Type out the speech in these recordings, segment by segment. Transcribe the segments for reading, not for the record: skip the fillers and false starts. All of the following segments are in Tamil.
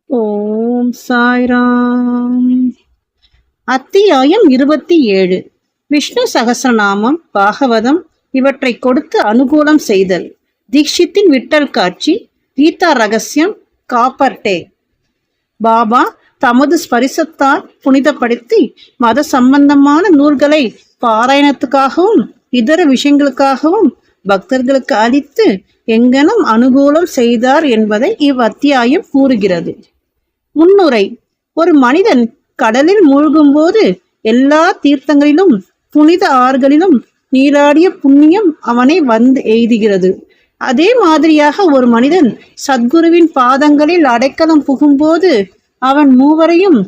ஓம் சாய்ராம். அத்தியாயம் 27. விஷ்ணு சகஸ்ரநாமம், பாகவதம் இவற்றை கொடுத்து அனுகூலம் செய்தல். தீக்ஷித்தின் விட்டல் காட்சி, கீதா ரகசியம், காப்பர்டே. பாபா தமது ஸ்பரிசத்தால் புனிதப்படுத்தி மத சம்பந்தமான நூல்களை பாராயணத்துக்காகவும் இதர விஷயங்களுக்காகவும் பக்தர்களுக்கு அளித்து எங்கனம் அனுகூலம் செய்தார் என்பதை இவ்வத்தியாயம் கூறுகிறது. முன்னுரை. ஒரு மனிதன் கடலில் மூழ்கும் போது எல்லா தீர்த்தங்களிலும் புனித ஆறுகளிலும் நீராடிய புண்ணியம் அவனை வந்து எய்துகிறது. அதே மாதிரியாக ஒரு மனிதன் சத்குருவின் பாதங்களில் அடைக்கலம் புகும்போது அவன் மூவரையும்,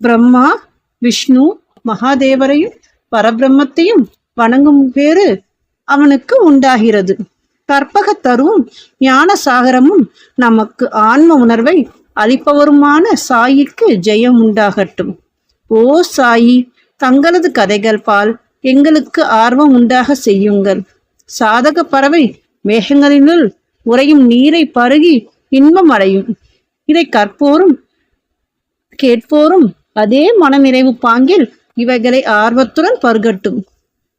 பிரம்மா, விஷ்ணு, மகாதேவரையும் பரபிரம்மத்தையும் வணங்கும் பேறு அவனுக்கு உண்டாகிறது. கற்பகத்தருவும் ஞான சாகரமும் நமக்கு ஆன்ம உணர்வை அளிப்பவருமான சாயிக்கு ஜெயம் உண்டாகட்டும். ஓ சாயி, தங்களது கதைகள் பால் எங்களுக்கு ஆர்வம் உண்டாக செய்யுங்கள். சாதக பறவை மேகங்களினுள் உறையும் நீரை பருகி இன்பம் அடையும். இதை கற்போரும் கேட்போரும் அதே மனநிறைவு பாங்கில் இவைகளை ஆர்வத்துடன் பருகட்டும்.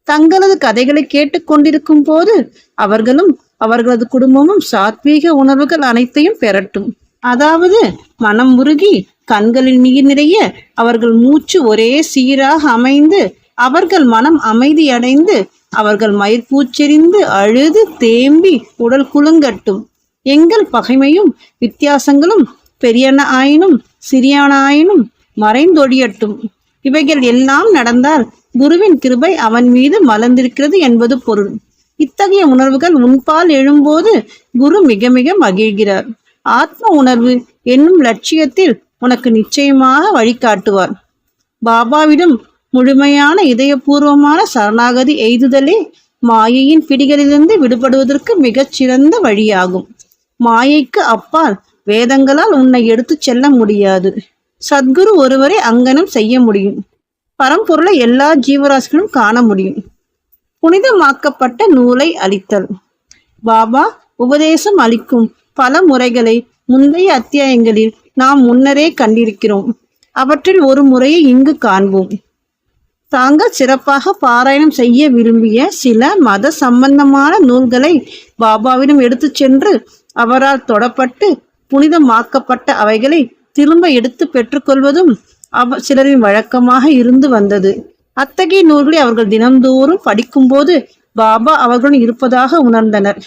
தங்களது கதைகளை கேட்டுக்கொண்டிருக்கும் போது அவர்களும் அவர்களது குடும்பமும் சாத்வீக உணர்வுகள் அனைத்தையும் பெறட்டும். அதாவது மனம் உருகி கண்களில் நீர் நிறைய அவர்கள் மூச்சு ஒரே சீராக அமைந்து அவர்கள் மனம் அமைதியடைந்து அவர்கள் மயிர்பூச்செறிந்து அழுது தேம்பி உடல் குலுங்கட்டும். எங்கள் பகைமையும் வித்தியாசங்களும் பெரியன ஆயினும் சிறியன ஆயினும் மறைந்தொழியட்டும். இவைகள் எல்லாம் நடந்தால் குருவின் கிருபை அவன் மீது மலர்ந்திருக்கிறது என்பது பொருள். இத்தகைய உணர்வுகள் உன்பால் எழும்போது குரு மிக மிக மகிழ்கிறார். ஆத்ம உணர்வு என்னும் லட்சியத்தில் உனக்கு நிச்சயமாக வழிகாட்டுவார். பாபாவிடம் முழுமையான இதயபூர்வமான சரணாகதி எய்துதலே மாயையின் பிடிகளிலிருந்து விடுபடுவதற்கு மிகச் சிறந்த வழியாகும். மாயைக்கு அப்பால் வேதங்களால் உன்னை எடுத்து செல்ல முடியாது. சத்குரு ஒருவரை அங்கனம் செய்ய முடியும். பரம்பொருளை எல்லா ஜீவராசிகளும் காண முடியும். புனிதமாக்கப்பட்ட நூலை அளித்தல். பாபா உபதேசம் அளிக்கும் பல முறைகளை முந்தைய அத்தியாயங்களில் நாம் முன்னரே கண்டிருக்கிறோம். அவற்றில் ஒரு முறையை இங்கு காண்போம். தாங்கள் சிறப்பாக பாராயணம் செய்ய விரும்பிய சில மத சம்பந்தமான நூல்களை பாபாவிடம் எடுத்து சென்று அவரால் தொடப்பட்டு புனிதமாக்கப்பட்ட அவைகளை திரும்ப எடுத்து பெற்றுக்கொள்வதும் சிலரின் வழக்கமாக இருந்து வந்தது. அத்தகைய நூல்களை அவர்கள் தினந்தோறும் படிக்கும்போது பாபா அவர்களுடன் இருப்பதாக உணர்ந்தனர்.